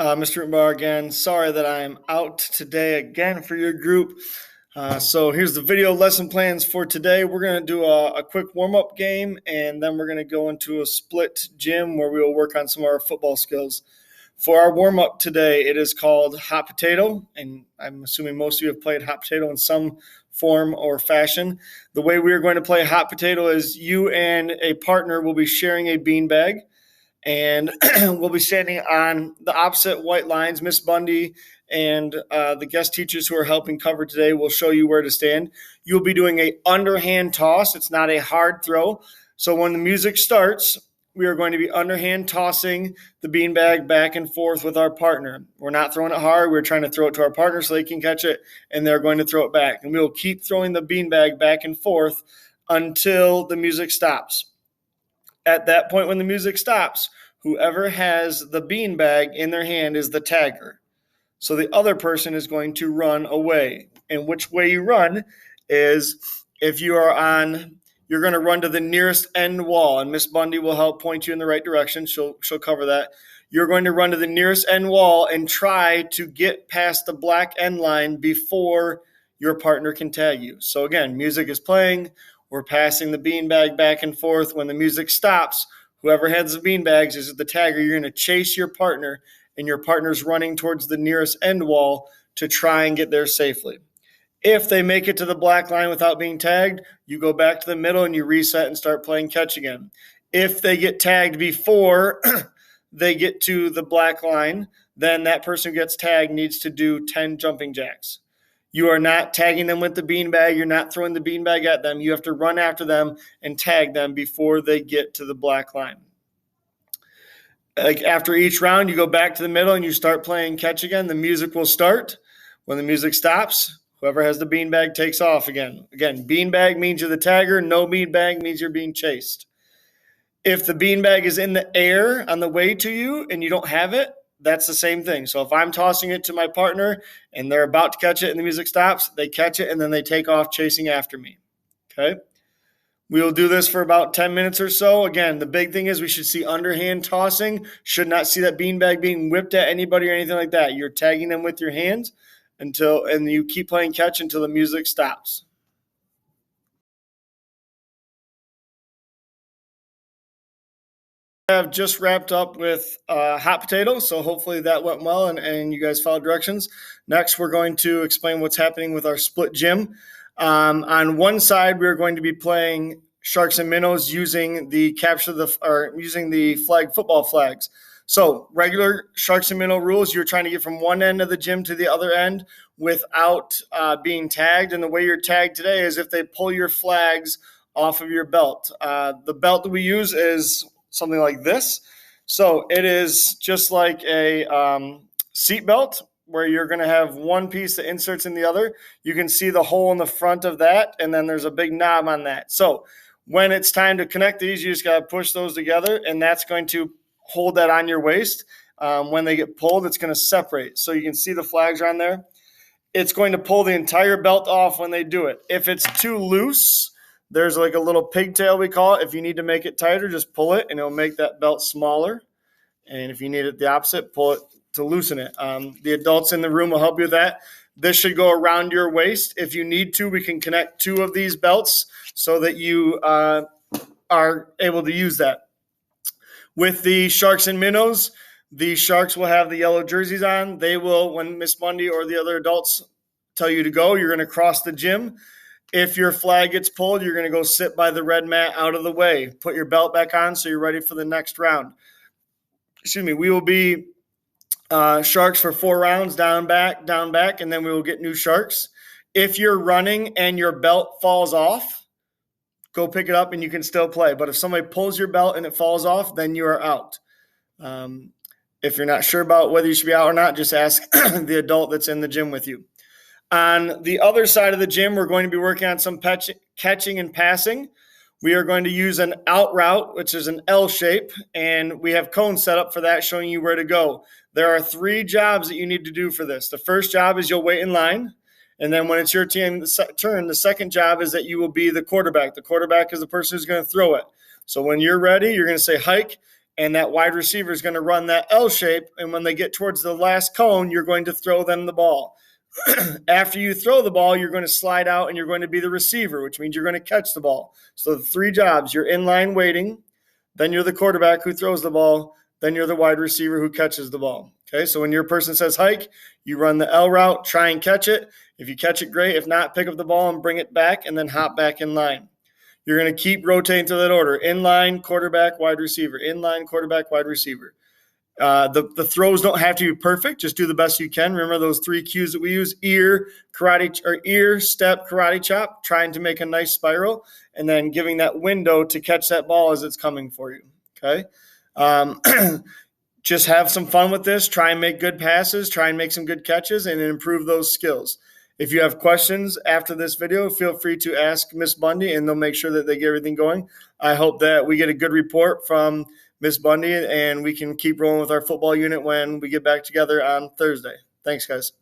Mr. Rittenbauer again. Sorry that I'm out today again for your group. So here's the video lesson plans for today. We're going to do a quick warm-up game, and then we're going to go into a split gym where we will work on some of our football skills. For our warm-up today, it is called hot potato, and I'm assuming most of you have played hot potato in some form or fashion. The way we are going to play hot potato is you and a partner will be sharing a beanbag, and we'll be standing on the opposite white lines. Miss Bundy and the guest teachers who are helping cover today will show you where to stand. You'll be doing a underhand toss. It's not a hard throw. So when the music starts, we are going to be underhand tossing the beanbag back and forth with our partner. We're not throwing it hard. We're trying to throw it to our partner so they can catch it, and they're going to throw it back. And we will keep throwing the beanbag back and forth until the music stops. At that point, when the music stops, whoever has the beanbag in their hand is the tagger. So the other person is going to run away. And which way you run is if you are on, you're going to run to the nearest end wall. And Miss Bundy will help point you in the right direction. She'll cover that. You're going to run to the nearest end wall and try to get past the black end line before your partner can tag you. So again, music is playing. We're passing the beanbag back and forth. When the music stops, whoever has the beanbags is the tagger. You're going to chase your partner, and your partner's running towards the nearest end wall to try and get there safely. If they make it to the black line without being tagged, you go back to the middle and you reset and start playing catch again. If they get tagged before they get to the black line, then that person who gets tagged needs to do 10 jumping jacks. You are not tagging them with the beanbag. You're not throwing the beanbag at them. You have to run after them and tag them before they get to the black line. Like after each round, you go back to the middle and you start playing catch again. The music will start. When the music stops, whoever has the beanbag takes off again. Again, beanbag means you're the tagger. No beanbag means you're being chased. If the beanbag is in the air on the way to you and you don't have it, that's the same thing. So if I'm tossing it to my partner and they're about to catch it and the music stops, they catch it and then they take off chasing after me. Okay? We will do this for about 10 minutes or so. Again, the big thing is we should see underhand tossing. Should not see that beanbag being whipped at anybody or anything like that. You're tagging them with your hands and you keep playing catch until the music stops. Have just wrapped up with hot potato, so hopefully that went well and you guys followed directions. Next, we're going to explain what's happening with our split gym. On one side, we're going to be playing sharks and minnows using the using the flag football flags. So regular sharks and minnow rules, you're trying to get from one end of the gym to the other end without being tagged. And the way you're tagged today is if they pull your flags off of your belt. The belt that we use is something like this. So it is just like a seat belt where you're going to have one piece that inserts in the other. You can see the hole in the front of that, and then there's a big knob on that. So when it's time to connect these, you just got to push those together, and that's going to hold that on your waist. When they get pulled, it's going to separate. So you can see the flags are on there. It's going to pull the entire belt off when they do it. If it's too loose, there's like a little pigtail, we call it. If you need to make it tighter, just pull it, and it'll make that belt smaller. And if you need it the opposite, pull it to loosen it. The adults in the room will help you with that. This should go around your waist. If you need to, we can connect two of these belts so that you are able to use that. With the sharks and minnows, the sharks will have the yellow jerseys on. They will, when Miss Bundy or the other adults tell you to go, you're going to cross the gym. If your flag gets pulled, you're going to go sit by the red mat out of the way. Put your belt back on so you're ready for the next round. We will be sharks for 4 rounds, down, back, and then we will get new sharks. If you're running and your belt falls off, go pick it up and you can still play. But if somebody pulls your belt and it falls off, then you are out. If you're not sure about whether you should be out or not, just ask the adult that's in the gym with you. On the other side of the gym, we're going to be working on some catching and passing. We are going to use an out route, which is an L shape, and we have cones set up for that, showing you where to go. There are 3 jobs that you need to do for this. The first job is you'll wait in line, and then when it's your turn, the second job is that you will be the quarterback. The quarterback is the person who's going to throw it. So when you're ready, you're going to say hike, and that wide receiver is going to run that L shape. And when they get towards the last cone, you're going to throw them the ball. After you throw the ball, you're going to slide out and you're going to be the receiver, which means you're going to catch the ball. So the 3 jobs: you're in line waiting, then you're the quarterback who throws the ball, then you're the wide receiver who catches the ball. Okay, so when your person says hike, you run the L route, try and catch it. If you catch it, great. If not, pick up the ball and bring it back and then hop back in line. You're going to keep rotating through that order: in line, quarterback, wide receiver, in line, quarterback, wide receiver. The throws don't have to be perfect. Just do the best you can. Remember those 3 cues that we use: ear, step, karate chop, trying to make a nice spiral, and then giving that window to catch that ball as it's coming for you. Okay. Just have some fun with this. Try and make good passes. Try and make some good catches and improve those skills. If you have questions after this video, feel free to ask Miss Bundy, and they'll make sure that they get everything going. I hope that we get a good report from Miss Bundy, and we can keep rolling with our football unit when we get back together on Thursday. Thanks, guys.